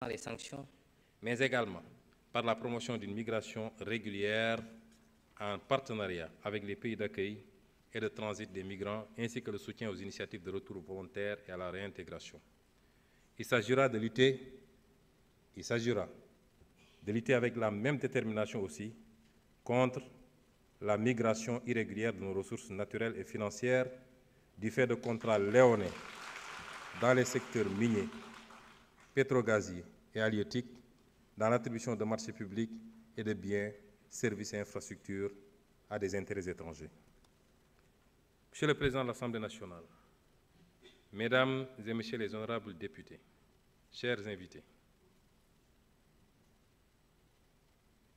les sanctions, mais également par la promotion d'une migration régulière en partenariat avec les pays d'accueil et de transit des migrants, ainsi que le soutien aux initiatives de retour volontaire et à la réintégration. Il s'agira de lutter avec la même détermination aussi contre la migration irrégulière de nos ressources naturelles et financières du fait de contrats léonins dans les secteurs miniers, pétrogaziers et halieutiques, dans l'attribution de marchés publics et de biens, services et infrastructures à des intérêts étrangers. Monsieur le Président de l'Assemblée nationale, Mesdames et Messieurs les honorables députés, chers invités,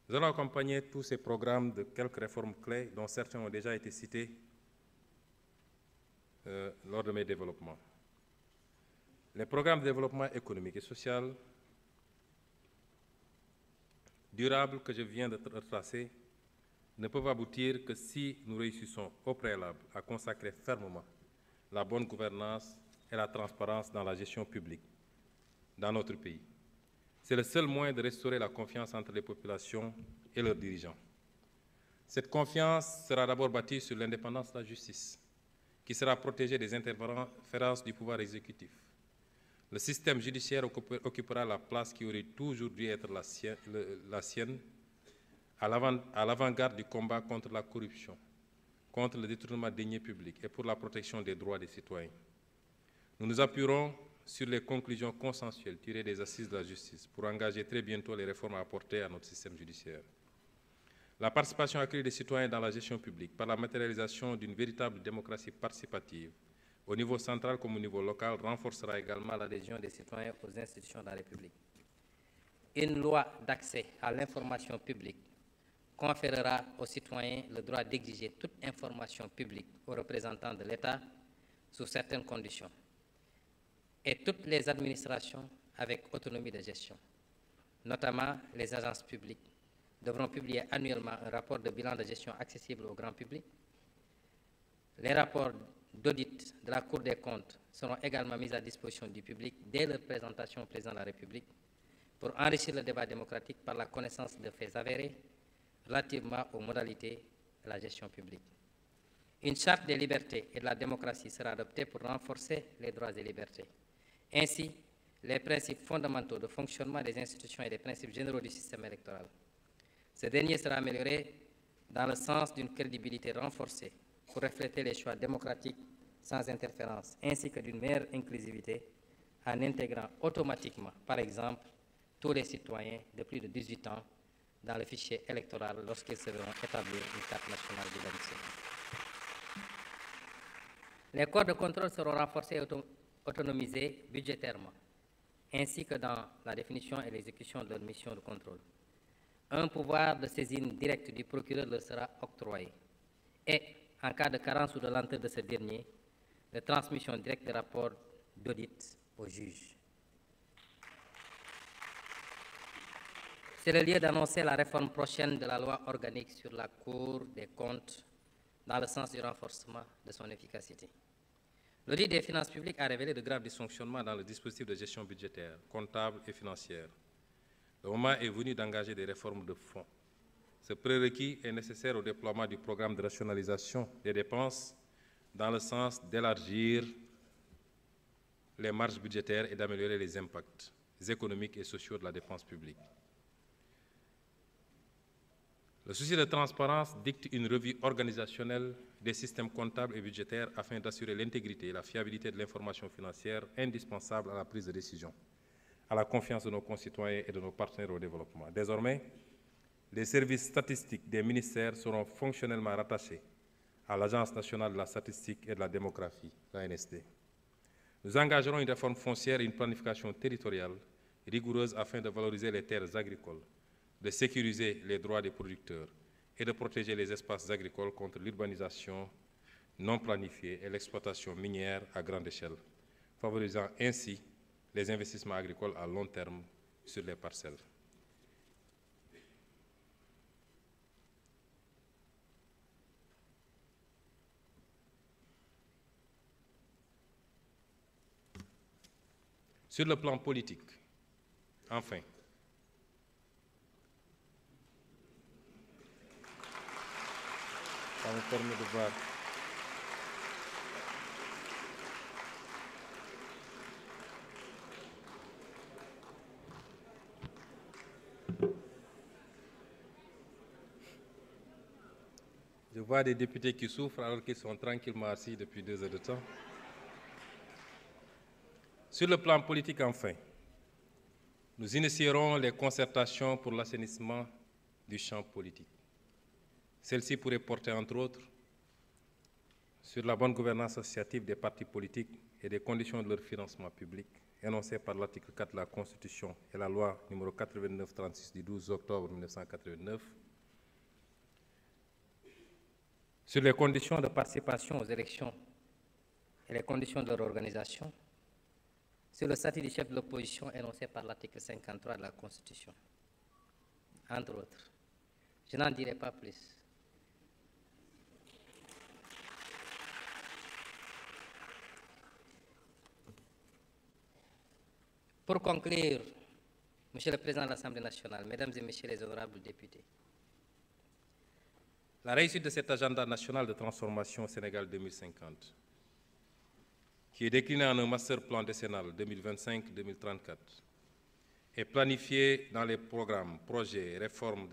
nous allons accompagner tous ces programmes de quelques réformes clés dont certains ont déjà été cités lors de mes développements. Les programmes de développement économique et social durable que je viens de retracer ne peuvent aboutir que si nous réussissons au préalable à consacrer fermement la bonne gouvernance et la transparence dans la gestion publique dans notre pays. C'est le seul moyen de restaurer la confiance entre les populations et leurs dirigeants. Cette confiance sera d'abord bâtie sur l'indépendance de la justice, qui sera protégée des interférences du pouvoir exécutif. Le système judiciaire occupera la place qui aurait toujours dû être la sienne à l'avant-garde du combat contre la corruption, contre le détournement des deniers publics et pour la protection des droits des citoyens. Nous nous appuierons sur les conclusions consensuelles tirées des assises de la justice pour engager très bientôt les réformes à apporter à notre système judiciaire. La participation accrue des citoyens dans la gestion publique par la matérialisation d'une véritable démocratie participative au niveau central comme au niveau local renforcera également l'adhésion des citoyens aux institutions de la République. Une loi d'accès à l'information publique conférera aux citoyens le droit d'exiger toute information publique aux représentants de l'État sous certaines conditions. Et toutes les administrations avec autonomie de gestion, notamment les agences publiques, devront publier annuellement un rapport de bilan de gestion accessible au grand public. Les rapports d'audit de la Cour des comptes seront également mis à disposition du public dès leur présentation au Président de la République pour enrichir le débat démocratique par la connaissance de faits avérés relativement aux modalités de la gestion publique. Une charte des libertés et de la démocratie sera adoptée pour renforcer les droits et libertés. Ainsi, les principes fondamentaux de fonctionnement des institutions et les principes généraux du système électoral. Ce dernier sera amélioré dans le sens d'une crédibilité renforcée pour refléter les choix démocratiques sans interférence, ainsi que d'une meilleure inclusivité en intégrant automatiquement, par exemple, tous les citoyens de plus de 18 ans dans le fichier électoral lorsqu'ils se verront établir une carte nationale d'identité. Les corps de contrôle seront renforcés et autonomisés budgétairement, ainsi que dans la définition et l'exécution de leur mission de contrôle. Un pouvoir de saisine directe du procureur leur sera octroyé et, en cas de carence ou de lenteur de ce dernier, de transmission directe des rapports d'audit au juge. C'est le lieu d'annoncer la réforme prochaine de la loi organique sur la Cour des comptes dans le sens du renforcement de son efficacité. L'audit des finances publiques a révélé de graves dysfonctionnements dans le dispositif de gestion budgétaire, comptable et financière. Le moment est venu d'engager des réformes de fond. Ce prérequis est nécessaire au déploiement du programme de rationalisation des dépenses dans le sens d'élargir les marges budgétaires et d'améliorer les impacts économiques et sociaux de la dépense publique. Le souci de transparence dicte une revue organisationnelle des systèmes comptables et budgétaires afin d'assurer l'intégrité et la fiabilité de l'information financière indispensable à la prise de décision, à la confiance de nos concitoyens et de nos partenaires au développement. Désormais, les services statistiques des ministères seront fonctionnellement rattachés à l'Agence nationale de la statistique et de la démographie, l'ANSD. Nous engagerons une réforme foncière et une planification territoriale rigoureuse afin de valoriser les terres agricoles, de sécuriser les droits des producteurs et de protéger les espaces agricoles contre l'urbanisation non planifiée et l'exploitation minière à grande échelle, favorisant ainsi les investissements agricoles à long terme sur les parcelles. Sur le plan politique, Enfin, ça me permet de voir. Je vois des députés qui souffrent alors qu'ils sont tranquillement assis depuis 2 heures de temps. Sur le plan politique, enfin, nous initierons les concertations pour l'assainissement du champ politique. Celles-ci pourraient porter, entre autres, sur la bonne gouvernance associative des partis politiques et des conditions de leur financement public, énoncées par l'article 4 de la Constitution et la loi numéro 89-36 du 12 octobre 1989, sur les conditions de participation aux élections et les conditions de leur organisation, sur le statut du chef de l'opposition énoncé par l'article 53 de la Constitution, entre autres. Je n'en dirai pas plus. Pour conclure, Monsieur le Président de l'Assemblée nationale, Mesdames et Messieurs les honorables députés, la réussite de cet agenda national de transformation au Sénégal 2050, qui est décliné en un master plan décennal 2025-2034, est planifié dans les programmes, projets et réformes